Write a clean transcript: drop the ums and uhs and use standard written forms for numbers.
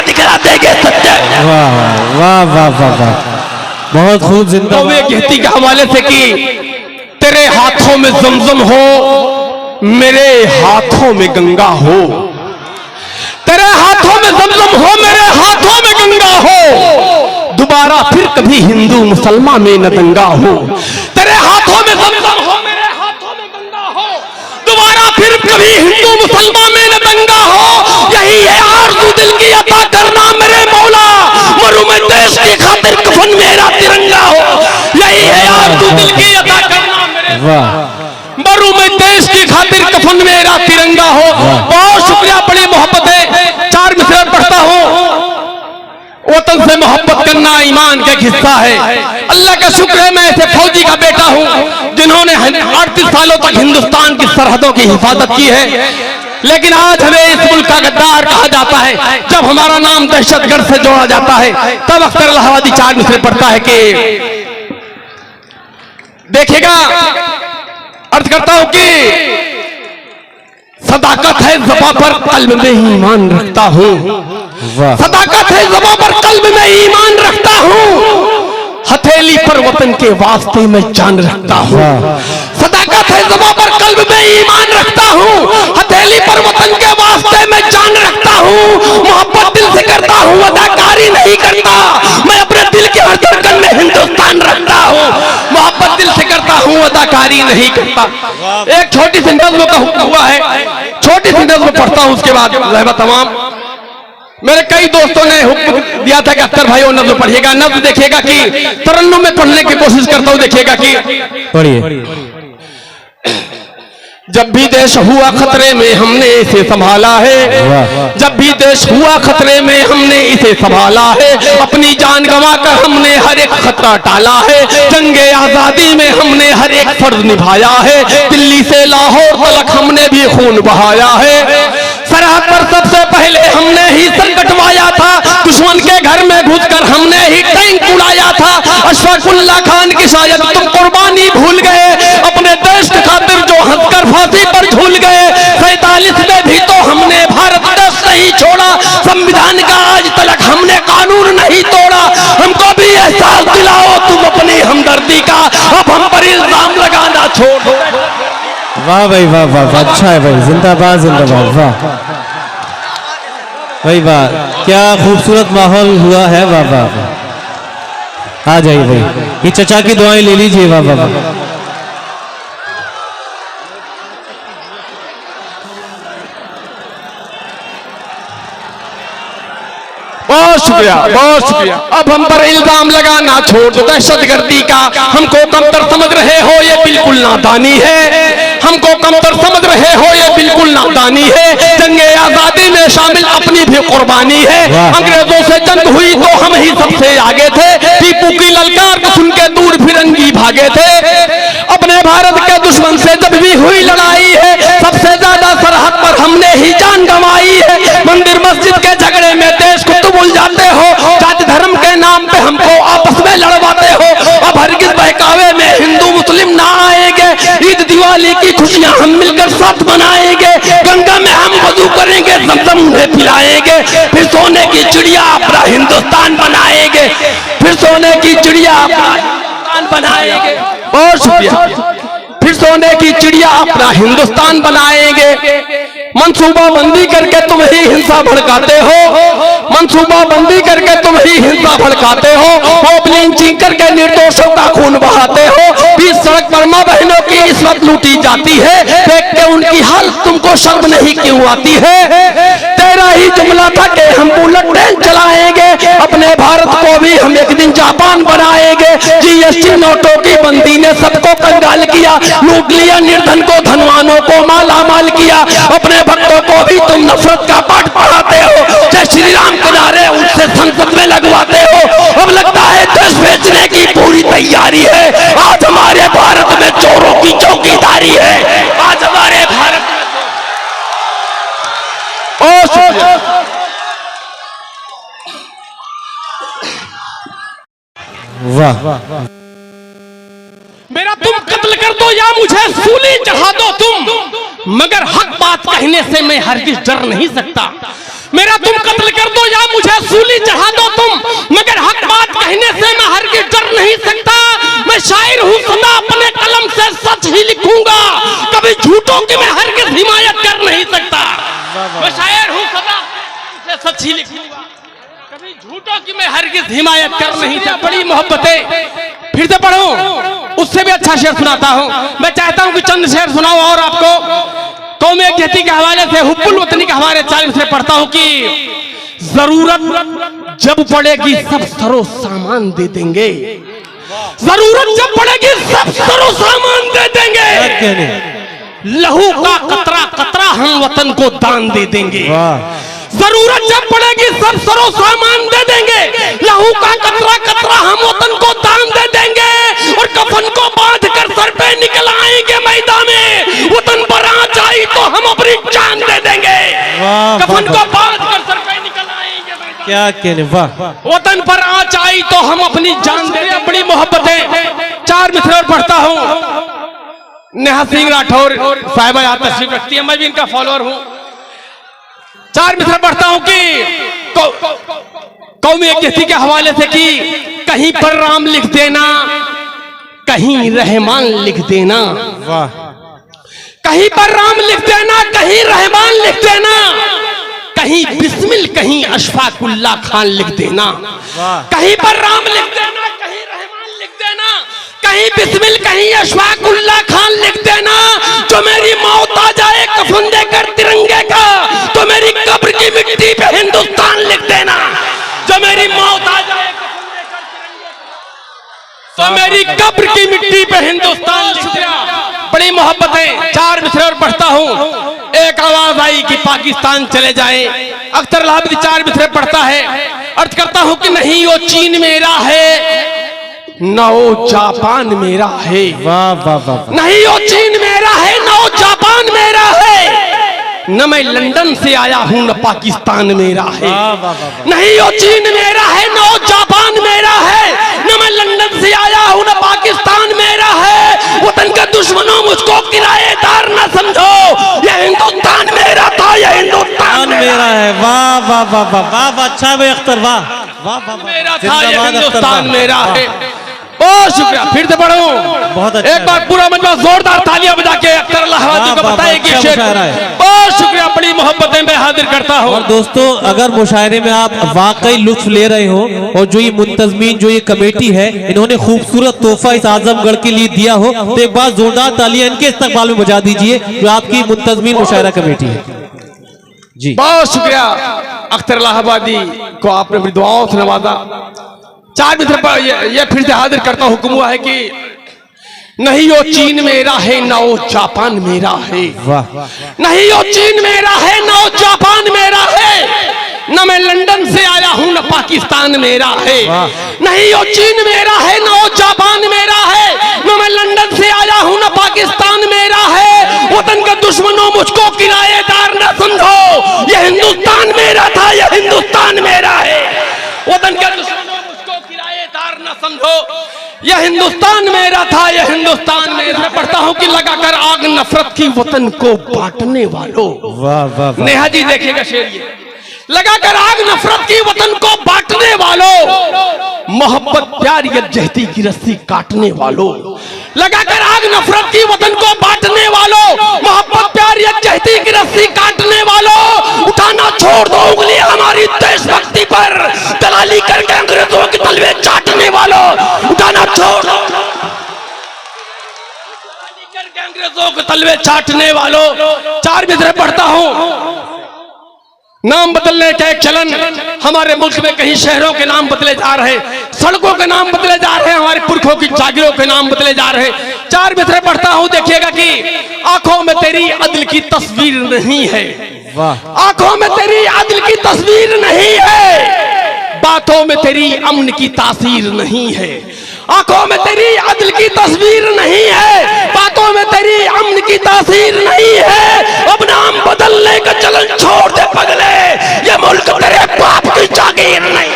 दिखला देंगे सच्चे। वाह वाह वाह वाह वाह, बहुत खूब। जिंदाबाद। कहती के हवाले से कि तेरे हाथों में जमजम हो, मेरे हाथों में गंगा हो। तेरे हाथों में जमजम हो, मेरे हाथों में गंगा हो। दोबारा फिर कभी हिंदू मुसलमान में न दंगा हो। तेरे हाथों में जमजम हो, मेरे हाथों में गंगा हो। दोबारा फिर कभी हिंदू मुसलमान में न दंगा हो। यही है आरज़ू दिल की अता करना मेरे मौला। मरूं मैं देश की खातिर कफन मेरा तिरंगा हो। यही है आरज़ू दिल की अता करना मेरे मौला। मरूं मैं देश की खातिर कफन मेरा तिरंगा हो। बहुत शुक्रिया, बड़ी मोहब्बत है। 4 मिसरे पढ़ता हूँ। वतन से मोहब्बत करना ईमान का हिस्सा है। अल्लाह का शुक्र है मैं ऐसे फौजी का बेटा हूँ जिन्होंने 38 सालों तक हिंदुस्तान की सरहदों की हिफाजत की है। लेकिन आज हमें इस मुल्क का गद्दार कहा जाता है। जब हमारा नाम दहशतगर्द से जोड़ा जाता है तब अख्तर इलाहाबादी 4 मिसरे पढ़ता है कि देखिएगा, अर्ज करता हूं कि सदाकत है ज़बां पर कल्ब में ईमान रखता हूं। सदाकत है ज़बां पर कल्ब में ईमान रखता हूं। हथेली पर वतन के वास्ते में जान रखता हूं। सदाकत है ज़बां पर कल्ब में ईमान रखता हूं। हथेली पर वतन के वास्ते में जान रखता हूं। मोहब्बत दिल से करता हूं, अदाकारी नहीं करता। मैं अपने दिल के हर धड़कन में हिंदुस्तान रखता हूं। मोहब्बत दिल से करता हूं, अदाकारी नहीं करता। एक छोटी सी नज़्म का हुक्म हुआ है, छोटी सी नज़्म पढ़ता हूं, उसके बाद रहबा तमाम। मेरे कई दोस्तों ने हुक्म दिया था कि अख्तर भाई वो नज़्म पढ़िएगा। नज़्म देखिएगा कि तरन्नुम में पढ़ने की कोशिश करता हूं, देखिएगा कि पढ़िए। जब भी देश हुआ खतरे में हमने इसे संभाला है। जब भी देश हुआ खतरे में हमने इसे संभाला है। अपनी जान गंवाकर हमने हर एक खतरा टाला है। जंगे आजादी में हमने हर एक फर्ज निभाया है। दिल्ली से लाहौर तक हमने भी खून बहाया है। सरहद पर सबसे पहले हमने ही सर कटवाया था। दुश्मन के घर में घुसकर हमने ही टैंक उड़ाया था। अशफाकुल्ला खान की शायद तुम कुर्बानी भूल गए। अपने देश की खातिर जो हंसकर फांसी पर झूल गए। 47 में भी तो हमने भारत देश नहीं छोड़ा। संविधान का आज तक हमने कानून नहीं तोड़ा। हमको भी एहसास दिलाओ तुम अपनी हमदर्दी का। अब हम पर इल्जाम लगाना छोड़ दो। वाह भाई वाह वाह, अच्छा है भाई, जिंदाबाद जिंदाबाद। वाह भाई वाह, क्या खूबसूरत माहौल हुआ है। वाह वाह, आ जाइए भाई, ये चचा की दुआएं ले लीजिए। वाह वाह वाह, बहुत शुक्रिया, बहुत शुक्रिया। अब हम पर इल्जाम लगाना छोड़ दो दहशतगर्दी का। हमको कमतर समझ रहे हो, ये बिल्कुल नादानी है। हमको कमतर समझ रहे हो, ये बिल्कुल नादानी है। जंगे आजादी में शामिल अपनी भी कुर्बानी है। अंग्रेजों से जंग हुई तो हम ही सबसे आगे थे। टीपू की ललकार को सुन के दूर फिरंगी भागे थे। अपने भारत के दुश्मन से जब भी हुई लड़ाई है, सबसे ज्यादा सरहद पर हमने ही जान गंवाई है। मंदिर मस्जिद के झगड़े में देश को तुम भूल जाते हो। जाति धर्म के नाम पे हमको आपस में लड़वाते हो। अब हरगिज बहकावे में हिंदू मुस्लिम ना आएंगे। ईद दिवाली की खुशियां हम मिलकर साथ मनाएंगे। गंगा में हम वजू करेंगे, ज़मज़म उन्हें पिलाएंगे। फिर सोने की चिड़िया अपना हिंदुस्तान बनाएंगे। फिर सोने की चिड़िया अपना हिंदुस्तान बनाएंगे। बहुत शुक्रिया। फिर सोने की चिड़िया अपना हिंदुस्तान बनाएंगे। मंसूबा बंदी करके तुम ही हिंसा भड़काते हो। मंसूबा बंदी करके तुम ही हिंसा भड़काते हो। लिंचिंग करके निर्दोषों का खून बहाते हो। बीच सड़क पर मां बहनों की इस वक्त लूटी जाती है। देख के उनकी हालत तुमको शर्म नहीं क्यों आती है। तेरा ही जुमला था कि हम बुलेट ट्रेन चलाएंगे। अपने भारत को भी हम एक दिन जापान बनाएंगे। जीएसटी नोटों की बंदी ने सबको कंगाल किया। लूट लिया निर्धन को, धनवानों को माला माल किया। अपने भक्तों को भी तुम नफरत का पाठ पढ़ाते हो। जय श्री राम के नारे उनसे संसद में लगवाते हो। अब लगता है देश बेचने की पूरी तैयारी है। आज हमारे भारत में चोरों की चौकीदारी है। आज हमारे भारत में वाह, मेरा तुम कत्ल कर दो या मुझे सूली चढ़ा दो तुम, मगर हक बात कहने से मैं हरगिज डर नहीं सकता। मेरा तुम कत्ल कर दो या मुझे सूली चढ़ा दो तुम, मगर हक बात कहने से मैं हरगिज़ डर नहीं सकता। मैं शायर हूँ सदा अपने कलम से सच ही लिखूंगा, कभी झूठों की मैं हरगिज़ हिमायत कर नहीं सकता। मैं शायर हूँ सदा से सच ही लिखूंगा, कभी झूठों की मैं हरगिज़ हिमायत कर नहीं सकता। बड़ी मोहब्बतें, फिर से पढ़ो, उससे भी अच्छा शेर सुनाता हूँ। मैं चाहता हूँ कि चंद शेर सुनाऊं और आपको कौम कहती के हवाले से, हुब्बुल वतनी के हवाले 40 से पढ़ता हूँ कि जरूरत जब पड़ेगी सब सरो सामान दे देंगे, जरूरत जब पड़ेगी सब सरो सामान दे देंगे, लहू का कतरा कतरा हम वतन को दान दे देंगे। जरूरत जब पड़ेगी सब सरो सामान दे देंगे, लहू का कतरा कतरा हम वतन को दान दे देंगे, और कफन को बांध कर सर पे निकल आएंगे मैदान में, वतन पर आँच आई तो हम अपनी जान दे देंगे। कफन को बांध कर सर पे निकल आएंगे मैदान, क्या कहने, वाह। वतन पर आँच आई तो हम अपनी जान दे देंगे। बड़ी मोहब्बतें, 4 मिसरे और पढ़ता हूँ। नेहा सिंह राठौर साहिबा यहाँ तशरीफ रखती है, मैं भी इनका फॉलोअर हूँ। 4 मिसरे पढ़ता हूँ कि कौमी कहती के हवाले से कि कहीं पर राम लिख देना, कहीं रहमान लिख देना, वाह। कहीं पर राम लिख देना, कहीं रहमान लिख देना, कहीं बिस्मिल कहीं अशफाकुल्ला खान लिख देना, कहीं पर राम लिख देना, कहीं रहमान लिख देना, कहीं बिस्मिल कहीं अशफाकुल्ला खान लिख देना। जो मेरी मौत आ जाए कफन देकर तिरंगे का, तो मेरी कब्र की मिट्टी पे हिंदुस्तान लिख देना। जो मेरी मौत आ जाए कफन देकर तिरंगे का, तो मेरी कब्र की मिट्टी पे हिंदुस्तान लिख देना। बड़ी मोहब्बतें, 4 मिसरे और पढ़ता हूँ। एक आवाज आई कि पाकिस्तान चले जाए, अख्तर लाहौरी 4 मिसरे पढ़ता है, अर्थ करता हूँ कि नहीं वो चीन मेरा है, न वो जापान मेरा है। वाह वाह वाह। नहीं वो चीन मेरा है, न वो जापान मेरा है, न मैं लंदन से आया हूं न पाकिस्तान मेरा है। नहीं वो चीन मेरा है, न वो जापान मेरा है, न मैं लंदन से आया हूं न पाकिस्तान मेरा है। वतन के दुश्मनों मुझको किराएदार न समझो, ये हिंदुस्तान मेरा था, ये हिंदुस्तान मेरा है। वाह वाह वाह वाह वाह, अच्छा भाई अख्तर, वाह वाह वाह, मेरा था ये हिंदुस्तान मेरा है। बहुत शुक्रिया, फिर से पढ़ो, बहुत अच्छा। एक बार पूरा मजमा जोरदार तालियां बजा के अख्तर लाहौरी को बताइए कि शेर। बहुत शुक्रिया, बड़ी मोहब्बतें मैं हाजिर करता हूँ। और दोस्तों, अगर मुशायरे में आप वाकई लुत्फ ले रहे हो, और जो ये मुंतजमीन, जो ये कमेटी है, इन्होंने खूबसूरत तोहफा इस आजमगढ़ के लिए दिया हो, तो एक बार जोरदार तालियां इनके इस्तकबाल में बजा दीजिए, जो आपकी मुंतजमीन मुशायरा कमेटी है जी। बहुत शुक्रिया अख्तर लाहौरी को, आपने अपनी दुआओं से नवाजा। 4 मिसरे ये फिर से हाजिर करता, हुक्म हुआ है कि नहीं वो चीन मेरा है, ना वो जापान मेरा है। नहीं वो चीन मेरा है, ना वो जापान मेरा है, न मैं लंदन से आया हूं न पाकिस्तान मेरा है। नहीं वो चीन मेरा है, ना वो जापान मेरा है, न मैं लंदन से आया हूं न पाकिस्तान मेरा है। वतन के दुश्मनों मुझको किराएदार न समझो, ये हिंदुस्तान मेरा था, ये हिंदुस्तान मेरा है। वतन के दुश्मनों मुझको किराएदार न समझो, यह हिंदुस्तान मेरा था, यह हिंदुस्तान मेरा। मैं पढ़ता हूँ कि लगाकर आग नफरत की वतन को बांटने वालों। वाह वाह। नेहा जी देखिएगा शेर ये, लगाकर आग नफरत की वतन को बांटने वालों, मोहब्बत प्यार यकजहती की रस्सी काटने वालों। लगाकर आग नफरत की वतन को बांटने वालों, मोहब्बत प्यार यकजहती की रस्सी काटने वालों, उठाना छोड़ दो उंगली हमारी देशभक्ति पर, दलाली करके अंग्रेजों के तलवे चाटने वालों। उठाना छोड़ दो दलाली करके अंग्रेजों के तलवे चाटने वालों। 4 मिसरे पढ़ता हूं। नाम बदलने का एक चलन हमारे मुल्क में, कहीं शहरों के नाम बदले जा रहे, सड़कों के नाम बदले जा रहे, हमारे पुरखों की जागीरों के नाम बदले जा रहे। 4 मिसरे पढ़ता हूं, देखिएगा कि आंखों में तेरी अदल की तस्वीर नहीं है। आंखों में तेरी अदल की तस्वीर नहीं है, बातों में तेरी अमन की तासीर नहीं है। आंखों में तेरी अदल की तस्वीर नहीं है, बातों में तेरी अमन की तासीर नहीं है। अब नाम बदलने का चलन छोड़ दे पगले, ये मुल्क तेरे बाप की जागीर नहीं।